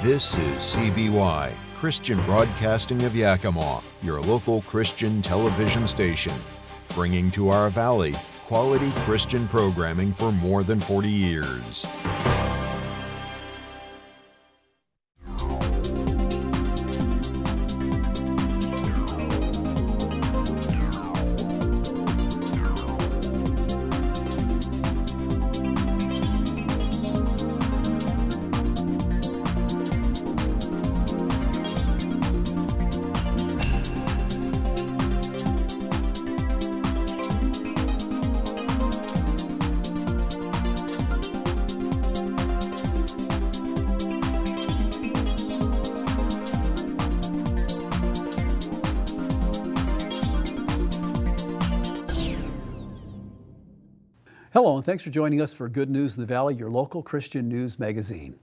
This is CBY, Christian Broadcasting of Yakima, your local Christian television station, bringing to our valley quality Christian programming for more than 40 years. Hello, and thanks for joining us for Good News in the Valley, your local Christian news magazine.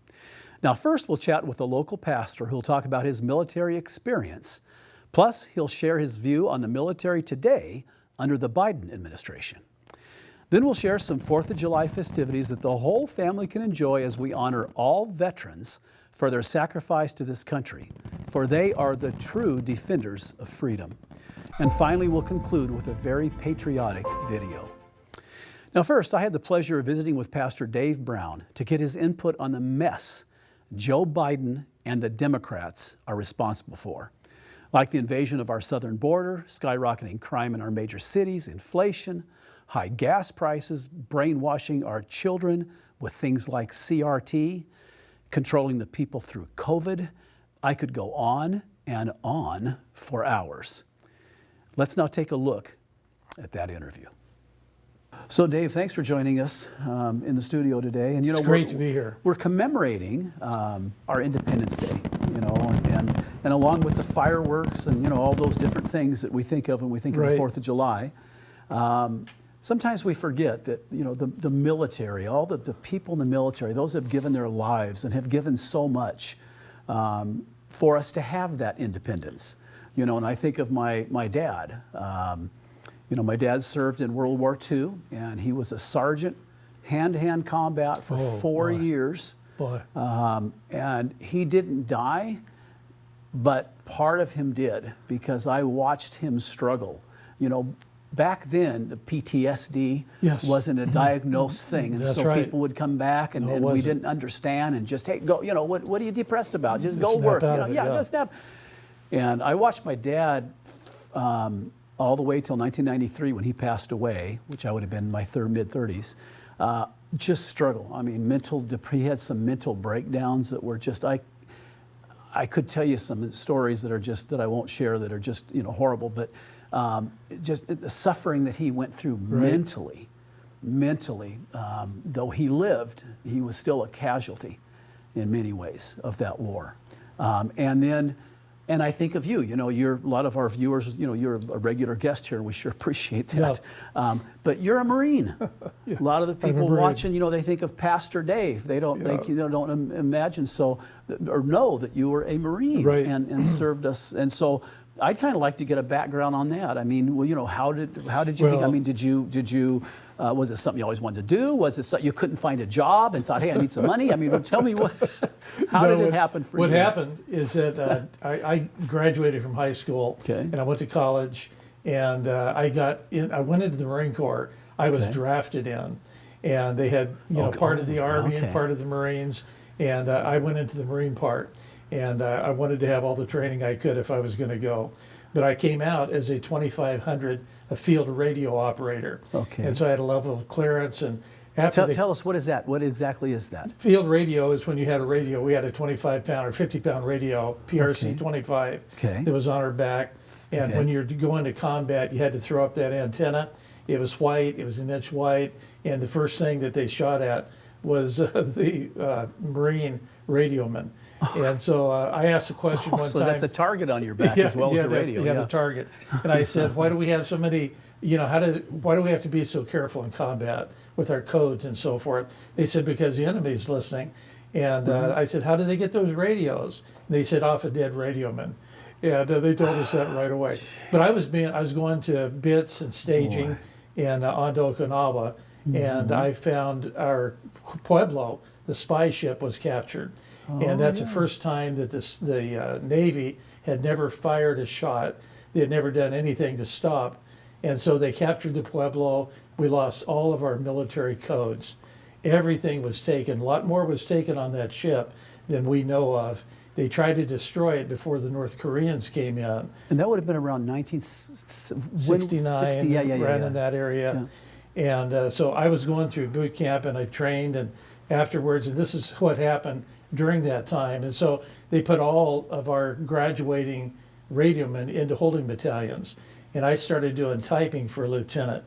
Now, first we'll chat with a local pastor who'll talk about his military experience. Plus, he'll share his view on the military today under the Biden administration. Then we'll share some 4th of July festivities that the whole family can enjoy as we honor all veterans for their sacrifice to this country, for they are the true defenders of freedom. And finally, we'll conclude with a very patriotic video. Now first, I had the pleasure of visiting with Pastor Dave Brown to get his input on the mess Joe Biden and the Democrats are responsible for, like the invasion of our southern border, skyrocketing crime in our major cities, inflation, high gas prices, brainwashing our children with things like CRT, controlling the people through COVID. I could go on and on for hours. Let's now take a look at that interview. So Dave, thanks for joining us in the studio today. And it's great to be here. We're commemorating our Independence Day, and along with the fireworks and all those different things that we think of when we think of the 4th of July. Sometimes we forget that the military, all the people in the military, those have given their lives and have given so much for us to have that independence. And I think of my dad. My dad served in World War II, and he was a sergeant, hand-to-hand combat for 4 years. And he didn't die, but part of him did, because I watched him struggle. Back then, the PTSD wasn't a diagnosed thing, and so people would come back, and we didn't understand, and just, hey, go, what are you depressed about? Just go work. Just snap. And I watched my dad all the way till 1993 when he passed away, which I would have been in my mid-30s, just struggle. I mean, he had some mental breakdowns that were just, I could tell you some stories that I won't share that are just, horrible, but just the suffering that he went through mentally, though he lived, he was still a casualty in many ways of that war. And I think of you, you're a lot of our viewers, you're a regular guest here, and we sure appreciate that. Yeah. But you're a Marine. A lot of the people watching, they think of Pastor Dave. They don't imagine or know that you were a Marine and served us. And so I'd kind of like to get a background on that. I mean, how did you think? I mean, did you was it something you always wanted to do? Was it something you couldn't find a job and thought, hey, I need some money? I mean, tell me how did it happen for you? What happened is that I graduated from high school, and I went to college, and I went into the Marine Corps. I was drafted in, and they had part of the Army and part of the Marines, and I went into the Marine part. And I wanted to have all the training I could if I was going to go. But I came out as a 2500, a field radio operator. Okay. And so I had a level of clearance. And tell us, what is that? What exactly is that? Field radio is when you had a radio. We had a 25-pound or 50-pound radio, PRC 25, that was on our back. And when you're going to combat, you had to throw up that antenna. It was white. It was an inch wide. And the first thing that they shot at was the Marine radioman. And so I asked a question one time. So that's a target on your back as well as the radio. Yeah, the target. And I said, why do we have so many, why do we have to be so careful in combat with our codes and so forth? They said, because the enemy's listening. And I said, how do they get those radios? And they said, off a dead radioman. And they told us that right away. But I was going to bits and staging in Ondo, Okinawa, and I found our Pueblo, the spy ship, was captured. And that's the first time that the Navy had never fired a shot. They had never done anything to stop. And so they captured the Pueblo. We lost all of our military codes. Everything was taken. A lot more was taken on that ship than we know of. They tried to destroy it before the North Koreans came in. And that would have been around 1969, 60, around in that area. Yeah. And so I was going through boot camp, and I trained, and afterwards, and this is what happened during that time. And so they put all of our graduating radiomen into holding battalions. And I started doing typing for a lieutenant.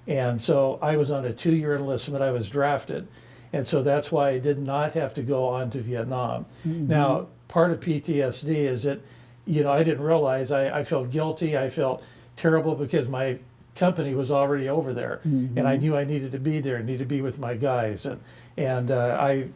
And so I was on a 2-year enlistment. I was drafted. And so that's why I did not have to go on to Vietnam. Now, part of PTSD is that, I didn't realize I felt guilty. I felt terrible because my company was already over there. And I knew I needed to be there, needed to be with my guys. And I,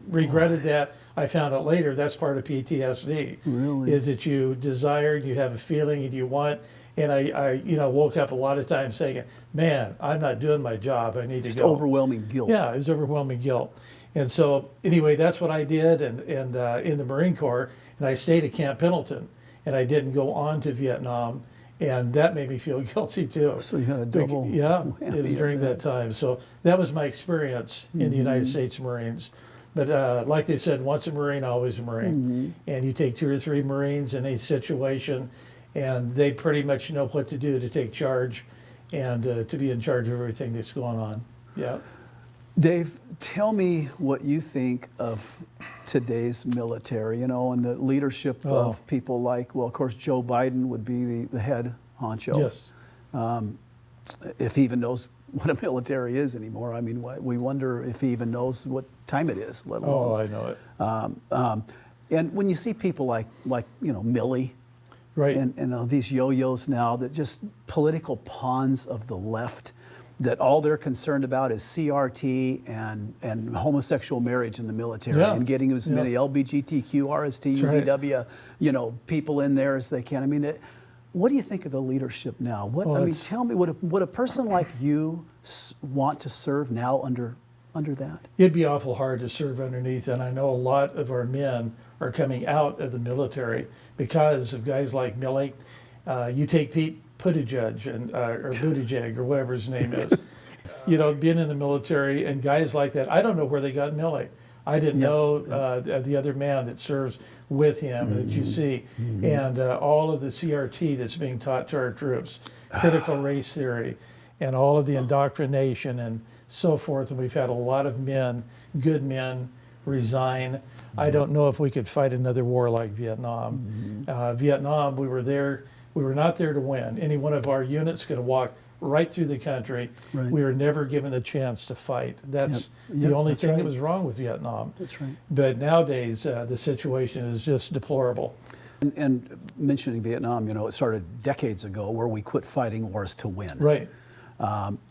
regretted that. I found out later that's part of PTSD. Really? Is that you desire, you have a feeling, and you want. And I woke up a lot of times saying, man, I'm not doing my job. I need to go. Overwhelming guilt. Yeah, it was overwhelming guilt. And so anyway, that's what I did and in the Marine Corps. And I stayed at Camp Pendleton. And I didn't go on to Vietnam. And that made me feel guilty too. So you had a double it was during that time. So that was my experience in the United States Marines. But like they said, once a Marine, always a Marine. And you take 2 or 3 Marines in a situation, and they pretty much know what to do to take charge and to be in charge of everything that's going on. Yeah. Dave, tell me what you think of today's military, and the leadership of people like, well, of course, Joe Biden would be the head honcho. Yes. If he even knows what a military is anymore. I mean, we wonder if he even knows what time it is, let alone. Oh, I know it. And when you see people like Milley, right, and these yo-yos now, that just political pawns of the left, that all they're concerned about is CRT and homosexual marriage in the military, and getting as many LGBTQ, RST, UDW, people in there as they can. I mean, what do you think of the leadership now? Tell me, would a person like you want to serve now under that? It'd be awful hard to serve underneath, and I know a lot of our men are coming out of the military because of guys like Milley. You take Pete Buttigieg or Buttigieg or whatever his name is, being in the military, and guys like that. I don't know where they got Milley. I didn't know the other man that serves with him that you see, and all of the CRT that's being taught to our troops, critical race theory, and all of the indoctrination and so forth. And we've had a lot of men, good men, resign. I don't know if we could fight another war like Vietnam. Vietnam, we were there. We were not there to win. Any one of our units could have walked right through the country. Right. We were never given the chance to fight. That's the only thing that was wrong with Vietnam. That's right. But nowadays, the situation is just deplorable. And mentioning Vietnam, it started decades ago where we quit fighting wars to win. Right.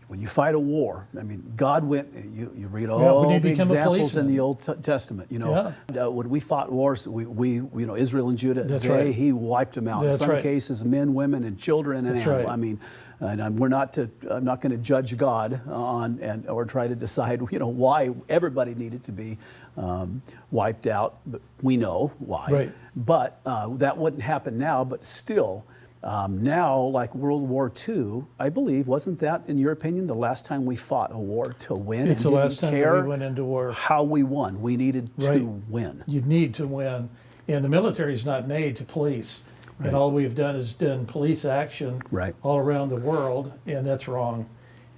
When you fight a war, I mean, God went. You read all the examples in the Old Testament. When we fought wars, we Israel and Judah. He wiped them out. In some cases, men, women, and children and animals. I mean, and I'm not going to judge God or try to decide why everybody needed to be wiped out. But we know why. Right. But that wouldn't happen now. But still. Now, like World War II, I believe, wasn't that, in your opinion, the last time we fought a war to win? It's the last time that we went into war. How we won. We needed to win. You need to win. And the military is not made to police. Right. And all we've done is done police action all around the world, and that's wrong.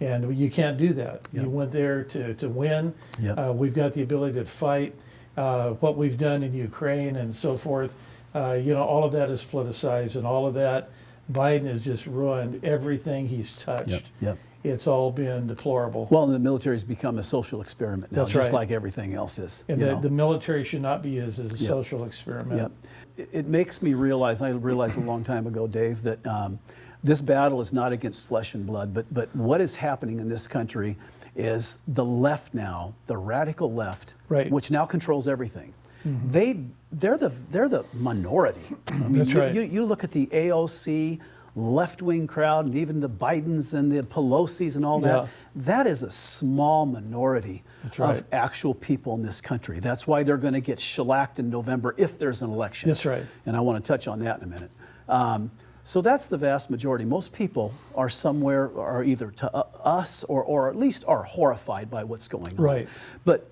And you can't do that. Yep. You went there to win. Yep. We've got the ability to fight. What we've done in Ukraine and so forth, all of that is politicized, and all of that, Biden has just ruined everything he's touched. Yep. It's all been deplorable. Well, and the military's become a social experiment now, just like everything else is. And the military should not be used as a social experiment. Yep. It makes me realize, I realized a long time ago, Dave, that this battle is not against flesh and blood, but what is happening in this country is the left now, the radical left, which now controls everything. They're the minority. I mean, That's right. You look at the AOC, left-wing crowd and even the Bidens and the Pelosi's and all that, that is a small minority of actual people in this country. That's why they're going to get shellacked in November if there's an election. That's right. And I want to touch on that in a minute. So that's the vast majority. Most people are somewhere, are either to us or at least are horrified by what's going on. Right. But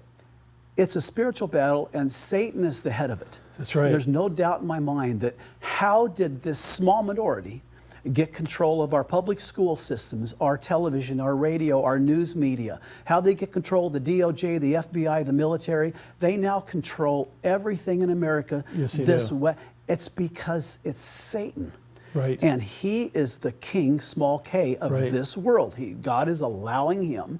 it's a spiritual battle, and Satan is the head of it. That's right. There's no doubt in my mind that how did this small minority get control of our public school systems, our television, our radio, our news media? How they get control of the DOJ, the FBI, the military? They now control everything in America this way. It's because it's Satan. Right. And he is the king, small k, of this world. God is allowing him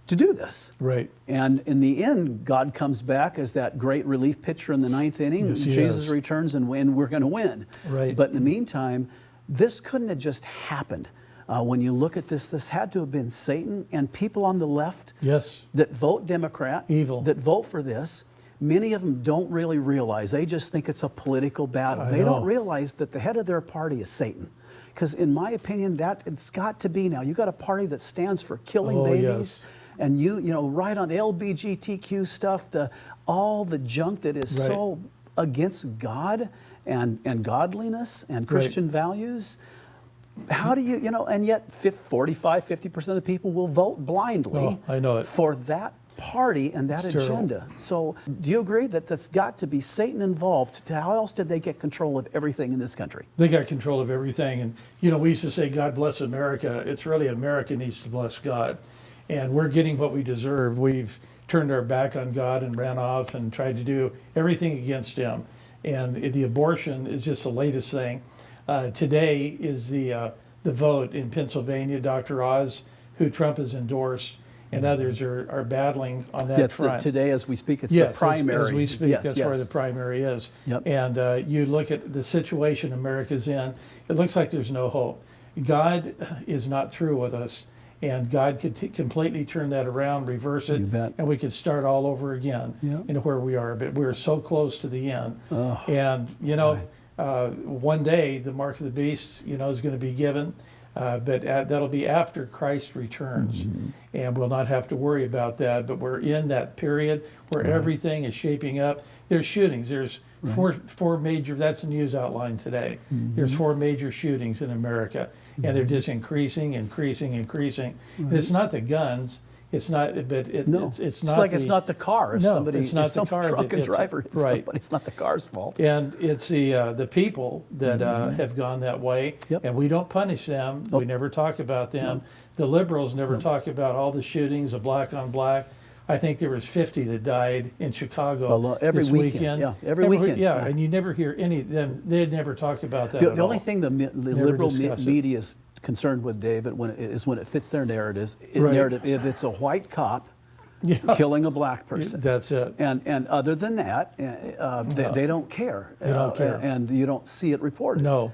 to do this. Right. And in the end, God comes back as that great relief pitcher in the ninth inning. Yes, Jesus returns and we're going to win. Right. But in the meantime, this couldn't have just happened. When you look at this had to have been Satan and people on the left that vote Democrat, that vote for this. Many of them don't really realize. They just think it's a political battle. They don't realize that the head of their party is Satan. Because in my opinion, that it's got to be now. You got a party that stands for killing babies, and you know, right on the LGBTQ stuff, all the junk that is so against God and godliness and Christian values. How do you know? And yet, 50% of the people will vote blindly for that party and that agenda. So do you agree that that's got to be Satan involved? How else did they get control of everything in this country? They got control of everything. And, you know, we used to say, God bless America. It's really America needs to bless God. And we're getting what we deserve. We've turned our back on God and ran off and tried to do everything against him. And the abortion is just the latest thing. Today is the vote in Pennsylvania. Dr. Oz, who Trump has endorsed, and others are battling on that front. Today, as we speak, it's the primary. As we speak, that's where the primary is. And you look at the situation America's in, it looks like there's no hope. God is not through with us, and God could completely turn that around, reverse it, and we could start all over again into where we are. But we're so close to the end. And, you know, one day the mark of the beast, you know, is going to be given. But that'll be after Christ returns, and we'll not have to worry about that. But we're in that period where everything is shaping up. There's shootings. There's four major. That's the news outline today. There's 4 major shootings in America, and they're just increasing. And it's not the guns. It's not, but it's not. It's like it's not the car. If it's not the car. Drunken driver hits somebody, it's not the car's fault. And it's the people that have gone that way, and we don't punish them. We never talk about them. The liberals never talk about all the shootings of black on black. I think there was 50 that died in Chicago every weekend. Yeah, every weekend. Yeah, and you never hear any of them. They'd never talk about that. The only thing the liberal media is concerned with, David, when it fits their narrative. If it's a white cop killing a black person, that's it. And other than that, they don't care. They don't care, and you don't see it reported. No.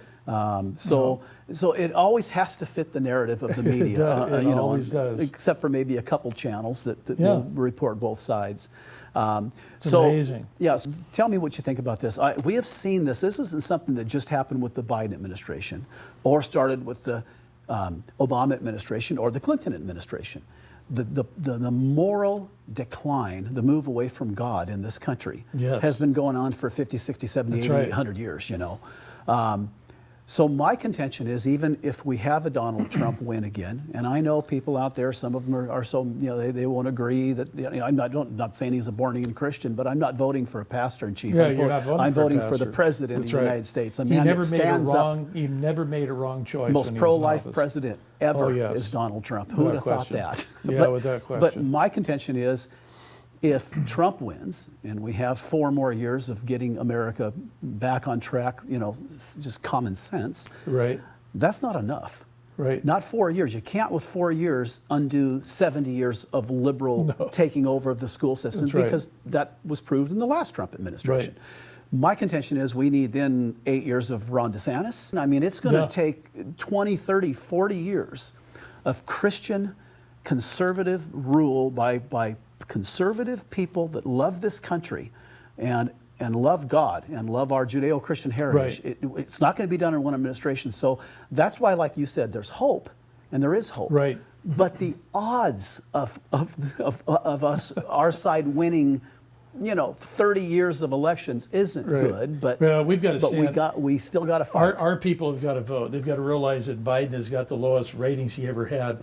So it always has to fit the narrative of the media. It always does. Except for maybe a couple channels that will report both sides. It's amazing. Yeah, so tell me what you think about this. We have seen this. This isn't something that just happened with the Biden administration or started with the Obama administration or the Clinton administration. The moral decline, the move away from God in this country has been going on for 50, 60, 70, 80, 100 years, you know. So my contention is, even if we have a Donald Trump win again, and I know people out there, some of them are so, you know, they won't agree that, you know, I'm not saying he's a born-again Christian, but I'm not voting for a pastor in chief. I'm voting for the president of the United States. A man that stands up. He never made a wrong choice. Most pro-life president ever is Donald Trump. Who would have thought that? Without question. But my contention is, if Trump wins and we have 4 more years of getting America back on track, you know, just common sense, that's not enough. Not 4 years. You can't, with 4 years, undo 70 years of liberal taking over of the school systems, because that was proved in the last Trump administration. My contention is we need then 8 years of Ron DeSantis. I mean, it's going to take 20, 30, 40 years of Christian conservative rule by conservative people that love this country, and and love God and love our Judeo-Christian heritage. Right. It's not going to be done in one administration. So that's why, like you said, there's hope, and there is hope. Right. But the odds of us, our side winning, 30 years of elections isn't good. But well, we've got to stand. But we still got to fight. Our people have got to vote. They've got to realize that Biden has got the lowest ratings he ever had.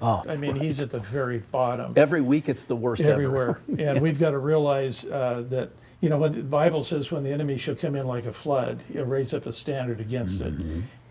He's at the very bottom. Every week it's the worst everywhere. Ever. And we've got to realize that, when the Bible says when the enemy shall come in like a flood, he'll raise up a standard against it.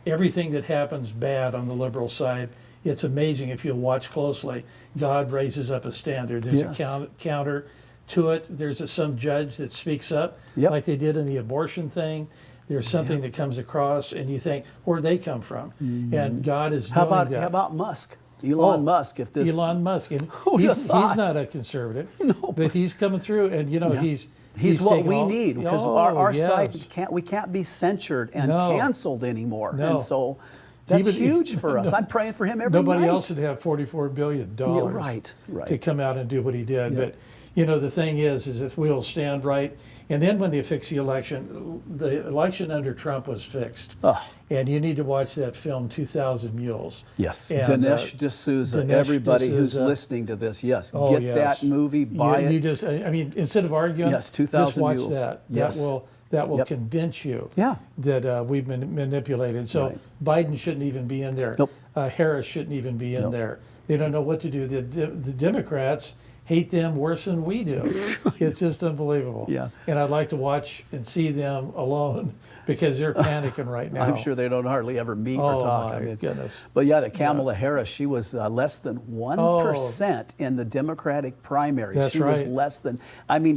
Everything that happens bad on the liberal side, it's amazing if you'll watch closely. God raises up a standard. There's a counter to it. There's some judge that speaks up, like they did in the abortion thing. There's something that comes across, and you think, where'd they come from? And God is doing that. How about Musk? Elon Musk. Elon Musk, and he's not a conservative, but he's coming through, and he's what we need, because our side can't be censored and canceled anymore. And so that's huge for us. I'm praying for him every night. Nobody else would have $44 billion to come out and do what he did. But the thing is if we'll stand right, and then when they fix the election under Trump was fixed. And you need to watch that film, 2,000 Mules. Yes, and, Dinesh D'Souza, everybody who's listening to this, get that movie, buy it. You just, instead of arguing, 2,000 just watch Mules. that. Yes. That will convince you that we've been manipulated. So Biden shouldn't even be in there. Harris shouldn't even be in there. They don't know what to do. The Democrats hate them worse than we do. It's just unbelievable. And I'd like to watch and see them alone, because they're panicking right now. I'm sure they don't hardly ever meet or talk. Oh, my goodness. But the Kamala Harris, she was less than 1% in the Democratic primaries. That's she was less than,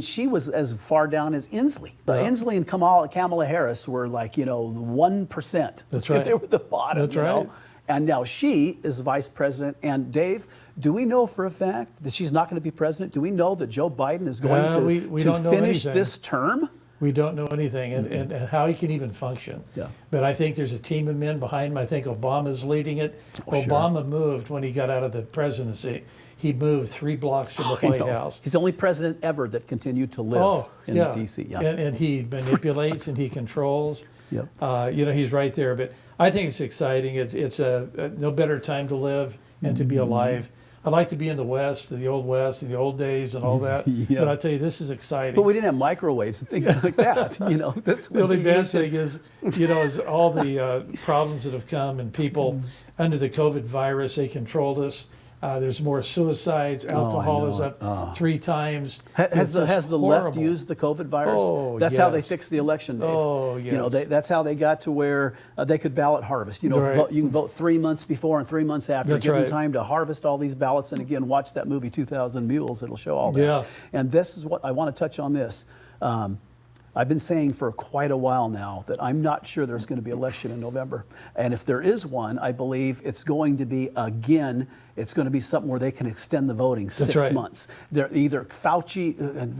she was as far down as Inslee. Inslee and Kamala Harris were like, 1%. That's right. They were the bottom, That's right. And now she is vice president. And Dave, do we know for a fact that she's not going to be president? Do we know that Joe Biden is going to finish this term? We don't know anything, and how he can even function. But I think there's a team of men behind him. I think Obama's leading it. Obama moved when he got out of the presidency. He moved 3 blocks from the White House. He's the only president ever that continued to live in D.C. And he manipulates and he controls. He's right there. But I think it's exciting. It's no better time to live and to be alive. I'd like to be in the West, the old days and all that. But I tell you, this is exciting. But we didn't have microwaves and things like that. The only bad thing is all the problems that have come, and people under the COVID virus, they controlled us. There's more suicides. Alcohol is up 3 times. Has the left used the COVID virus? That's how they fixed the election, Dave. That's how they got to where they could ballot harvest. You can vote 3 months before and 3 months after. Give them time to harvest all these ballots. And again, watch that movie 2,000 Mules. It'll show all that. And this is what I want to touch on this. I've been saying for quite a while now that I'm not sure there's going to be an election in November. And if there is one, I believe it's going to be, it's going to be something where they can extend the voting 6 months. They're either Fauci, and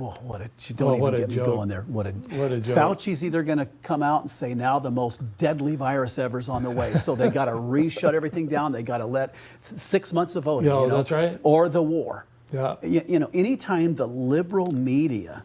don't even get me going there. What a joke. Fauci's either going to come out and say now the most deadly virus ever is on the way. So they got to shut everything down. They got to let 6 months of voting, that's right. Or the war. Anytime the liberal media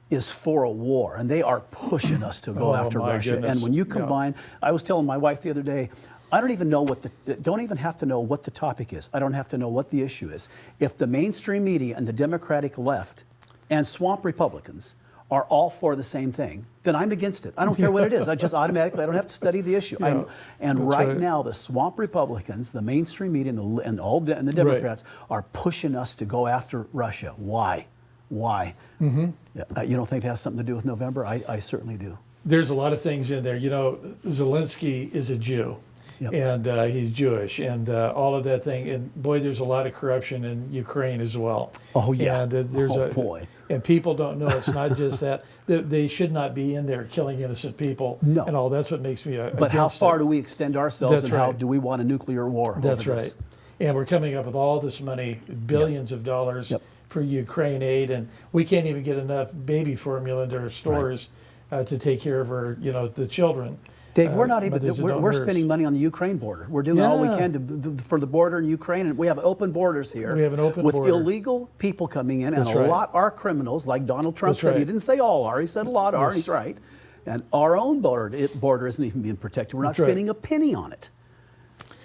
is for a war, and they are pushing us to go after Russia. Goodness. And when you combine, I was telling my wife the other day, I don't even have to know what the topic is. I don't have to know what the issue is. If the mainstream media and the Democratic left and swamp Republicans are all for the same thing, then I'm against it. I don't care what it is. I just automatically, I don't have to study the issue. Right now, the swamp Republicans, the mainstream media, and the Democrats are pushing us to go after Russia. Why? You don't think it has something to do with November? I certainly do. There's a lot of things in there. Zelensky is a Jew, and he's Jewish, and all of that thing. And boy, there's a lot of corruption in Ukraine as well. And and people don't know it's not just that. They should not be in there killing innocent people. No. And all that's what makes me. But how far do we extend ourselves, and how do we want a nuclear war? That's right. And we're coming up with all this money, billions of dollars. For Ukraine aid, and we can't even get enough baby formula into our stores to take care of our, the children. Dave, we're not even, we're spending money on the Ukraine border. We're doing all we can for the border in Ukraine, and we have open borders here. We have an open with border. illegal people coming in, and a lot are criminals, like Donald Trump said. He didn't say all are, he said a lot are, and he's right. And our own border isn't even being protected. We're not spending a penny on it.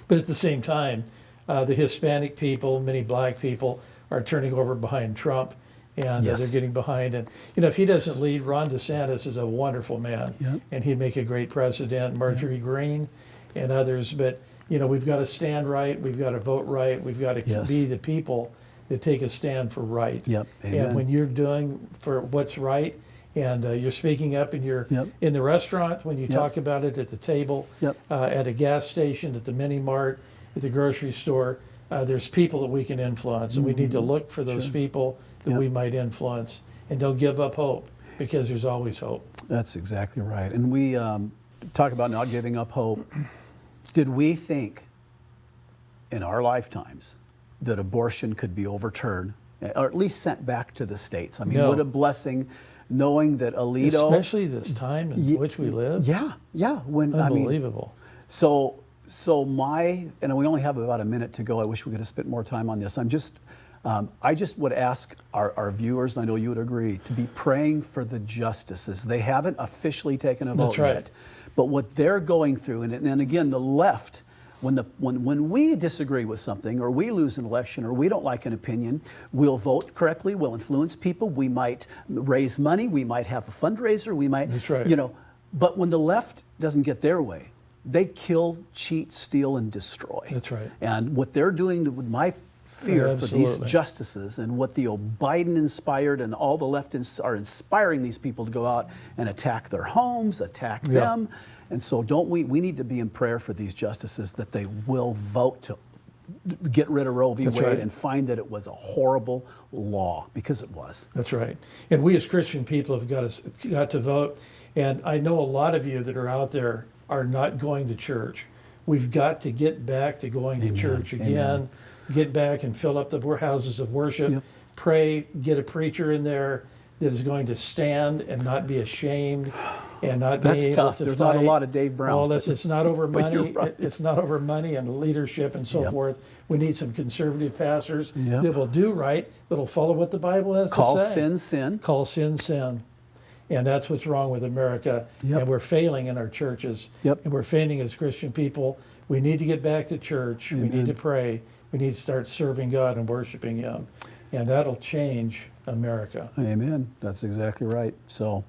But at the same time, the Hispanic people, many black people, are turning over behind Trump. And they're getting behind. And, if he doesn't lead, Ron DeSantis is a wonderful man. And he'd make a great president. Marjorie Greene and others. But, we've got to stand right. We've got to vote right. We've got to be the people that take a stand for right. And when you're doing for what's right, and you're speaking up, and you're in the restaurant, when you talk about it at the table, at a gas station, at the mini mart, at the grocery store, there's people that we can influence. And we need to look for those people that we might influence, and don't give up hope, because there's always hope. That's exactly right. And we talk about not giving up hope. Did we think in our lifetimes that abortion could be overturned, or at least sent back to the states? I mean, what a blessing, knowing that Alito... Especially this time in which we live. When, unbelievable. And we only have about a minute to go. I wish we could have spent more time on this. I just would ask our viewers, and I know you would agree, to be praying for the justices. They haven't officially taken a vote yet, but what they're going through, and again, the left, when we disagree with something, or we lose an election, or we don't like an opinion, we'll vote correctly, we'll influence people, we might raise money, we might have a fundraiser, we might, but when the left doesn't get their way, they kill, cheat, steal, and destroy. That's right. And what they're doing with my fear for these justices, and what the Biden inspired and all the leftists are inspiring these people to go out and attack their homes, attack them. And so we need to be in prayer for these justices, that they will vote to get rid of Roe v. Wade and find that it was a horrible law, because it was. That's right. And we as Christian people have got to vote. And I know a lot of you that are out there are not going to church. We've got to get back to going to church again. Get back and fill up the houses of worship. Pray, get a preacher in there that is going to stand and not be ashamed, and not be able to fight. That's tough. There's not a lot of Dave Browns. It's not over money. It's not over money and leadership and so forth. We need some conservative pastors that will do right, that will follow what the Bible has to say. Call sin, sin. Call sin, sin. And that's what's wrong with America. And we're failing in our churches. And we're failing as Christian people. We need to get back to church. We need to pray. We need to start serving God and worshiping Him. And that'll change America. Amen. That's exactly right. So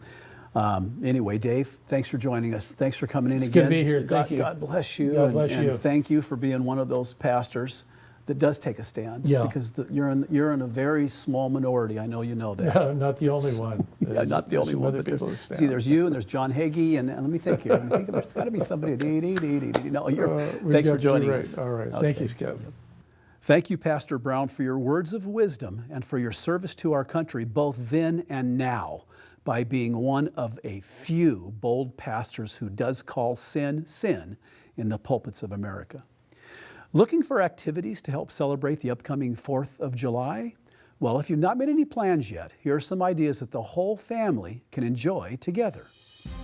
anyway, Dave, thanks for joining us. Thanks for coming in again. It's good to be here. Thank you. God bless you. God bless you. And thank you for being one of those pastors that does take a stand. Because you're in a very small minority. I know you know that. I'm not the only one. Not the only one. See, there's you, and there's John Hagee, and let me think here. There's got to be somebody. No, thanks for joining us. All right. Thank you, Scott. Thank you, Pastor Brown, for your words of wisdom and for your service to our country, both then and now, by being one of a few bold pastors who does call sin, sin in the pulpits of America. Looking for activities to help celebrate the upcoming 4th of July? Well, if you've not made any plans yet, here are some ideas that the whole family can enjoy together.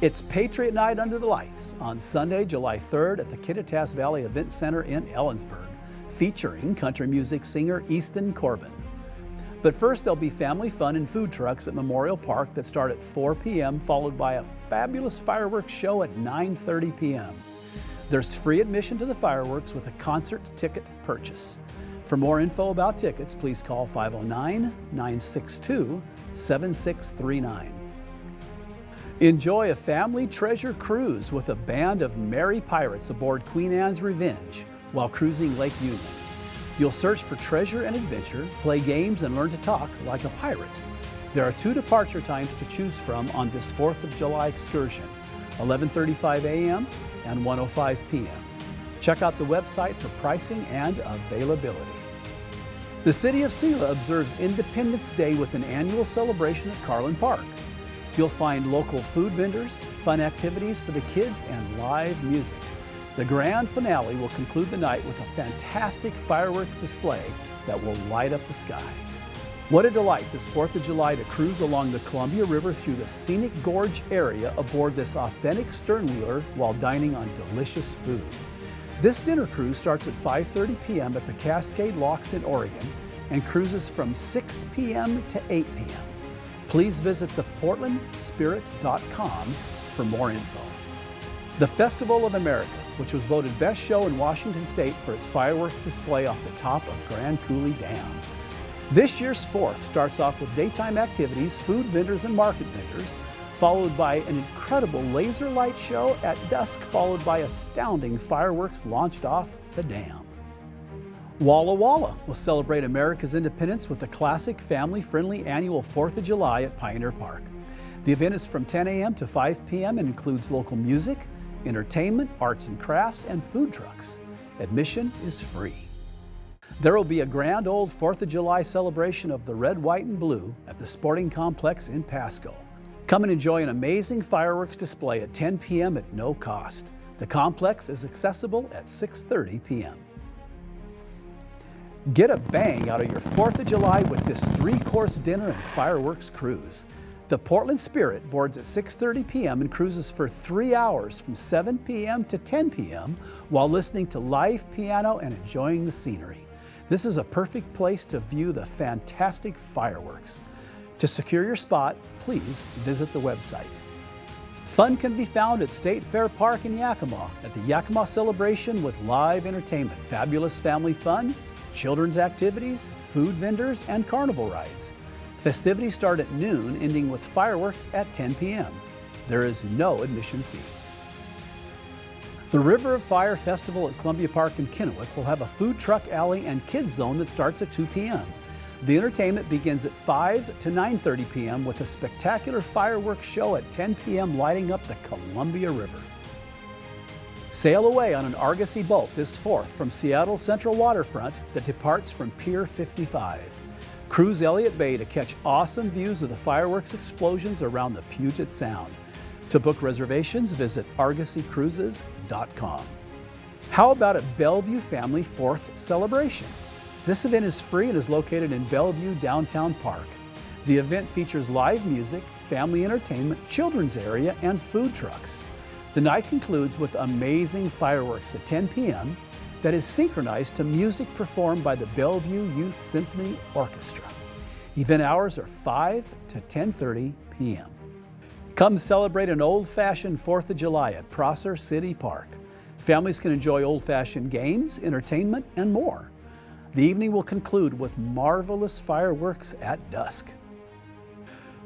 It's Patriot Night Under the Lights on Sunday, July 3rd at the Kittitas Valley Event Center in Ellensburg, featuring country music singer Easton Corbin. But first, there'll be family fun and food trucks at Memorial Park that start at 4 p.m., followed by a fabulous fireworks show at 9:30 p.m. There's free admission to the fireworks with a concert ticket purchase. For more info about tickets, please call 509-962-7639. Enjoy a family treasure cruise with a band of merry pirates aboard Queen Anne's Revenge while cruising Lake Union. You'll search for treasure and adventure, play games, and learn to talk like a pirate. There are 2 departure times to choose from on this 4th of July excursion, 11:35 a.m. and 1:05 p.m. Check out the website for pricing and availability. The City of Selah observes Independence Day with an annual celebration at Carlin Park. You'll find local food vendors, fun activities for the kids, and live music. The grand finale will conclude the night with a fantastic fireworks display that will light up the sky. What a delight this 4th of July to cruise along the Columbia River through the scenic gorge area aboard this authentic sternwheeler while dining on delicious food. This dinner cruise starts at 5:30 p.m. at the Cascade Locks in Oregon and cruises from 6 p.m. to 8 p.m. Please visit theportlandspirit.com for more info. The Festival of America, which was voted best show in Washington State for its fireworks display off the top of Grand Coulee Dam. This year's 4th starts off with daytime activities, food vendors and market vendors, followed by an incredible laser light show at dusk, followed by astounding fireworks launched off the dam. Walla Walla will celebrate America's independence with a classic family-friendly annual 4th of July at Pioneer Park. The event is from 10 a.m. to 5 p.m. and includes local music, entertainment, arts and crafts, and food trucks. Admission is free. There will be a grand old 4th of July celebration of the red, white, and blue at the Sporting Complex in Pasco. Come and enjoy an amazing fireworks display at 10 p.m. at no cost. The complex is accessible at 6:30 p.m. Get a bang out of your 4th of July with this 3-course dinner and fireworks cruise. The Portland Spirit boards at 6:30 p.m. and cruises for 3 hours from 7 p.m. to 10 p.m. while listening to live piano and enjoying the scenery. This is a perfect place to view the fantastic fireworks. To secure your spot, please visit the website. Fun can be found at State Fair Park in Yakima at the Yakima Celebration with live entertainment, fabulous family fun, children's activities, food vendors, and carnival rides. Festivities start at noon, ending with fireworks at 10 p.m. There is no admission fee. The River of Fire Festival at Columbia Park in Kennewick will have a food truck alley and kids zone that starts at 2 p.m. The entertainment begins at 5 to 9:30 p.m. with a spectacular fireworks show at 10 p.m. lighting up the Columbia River. Sail away on an Argosy boat this 4th from Seattle's Central Waterfront that departs from Pier 55. Cruise Elliott Bay to catch awesome views of the fireworks explosions around the Puget Sound. To book reservations, visit argosycruises.com. How about a Bellevue Family 4th celebration? This event is free and is located in Bellevue Downtown Park. The event features live music, family entertainment, children's area, and food trucks. The night concludes with amazing fireworks at 10 p.m. that is synchronized to music performed by the Bellevue Youth Symphony Orchestra. Event hours are 5 to 10:30 p.m. Come celebrate an old-fashioned 4th of July at Prosser City Park. Families can enjoy old-fashioned games, entertainment, and more. The evening will conclude with marvelous fireworks at dusk.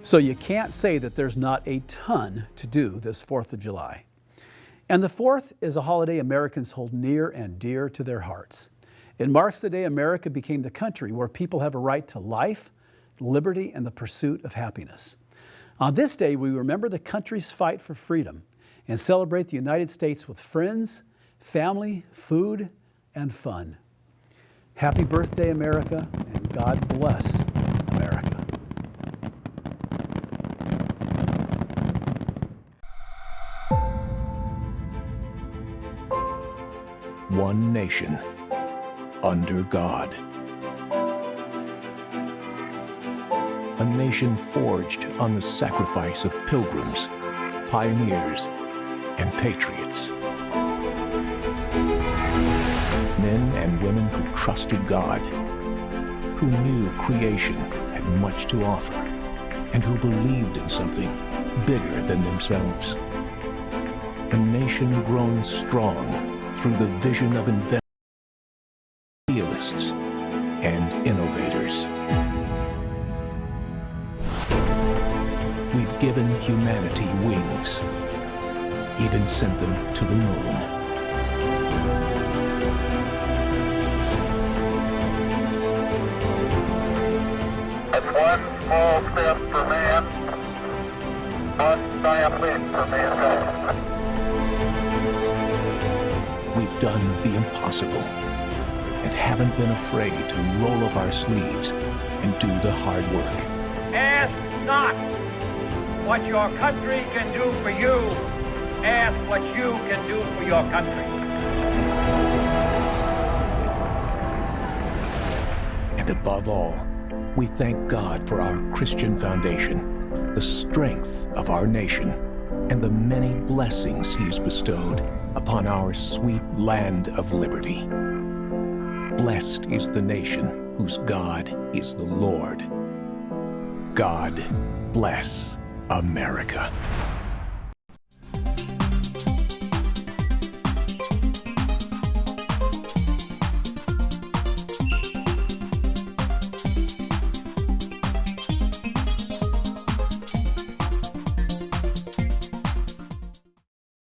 So you can't say that there's not a ton to do this 4th of July. And the 4th is a holiday Americans hold near and dear to their hearts. It marks the day America became the country where people have a right to life, liberty, and the pursuit of happiness. On this day, we remember the country's fight for freedom and celebrate the United States with friends, family, food, and fun. Happy birthday, America, and God bless America. One nation, under God. A nation forged on the sacrifice of pilgrims, pioneers, and patriots. Men and women who trusted God, who knew creation had much to offer, and who believed in something bigger than themselves. A nation grown strong through the vision of inventors, idealists, and innovators. We've given humanity wings, even sent them to the moon. That's one small step for man, one giant leap for mankind. We've done the impossible and haven't been afraid to roll up our sleeves and do the hard work. Ask not what your country can do for you. Ask what you can do for your country. And above all, we thank God for our Christian foundation, the strength of our nation, and the many blessings He has bestowed upon our sweet land of liberty. Blessed is the nation whose God is the Lord. God bless America.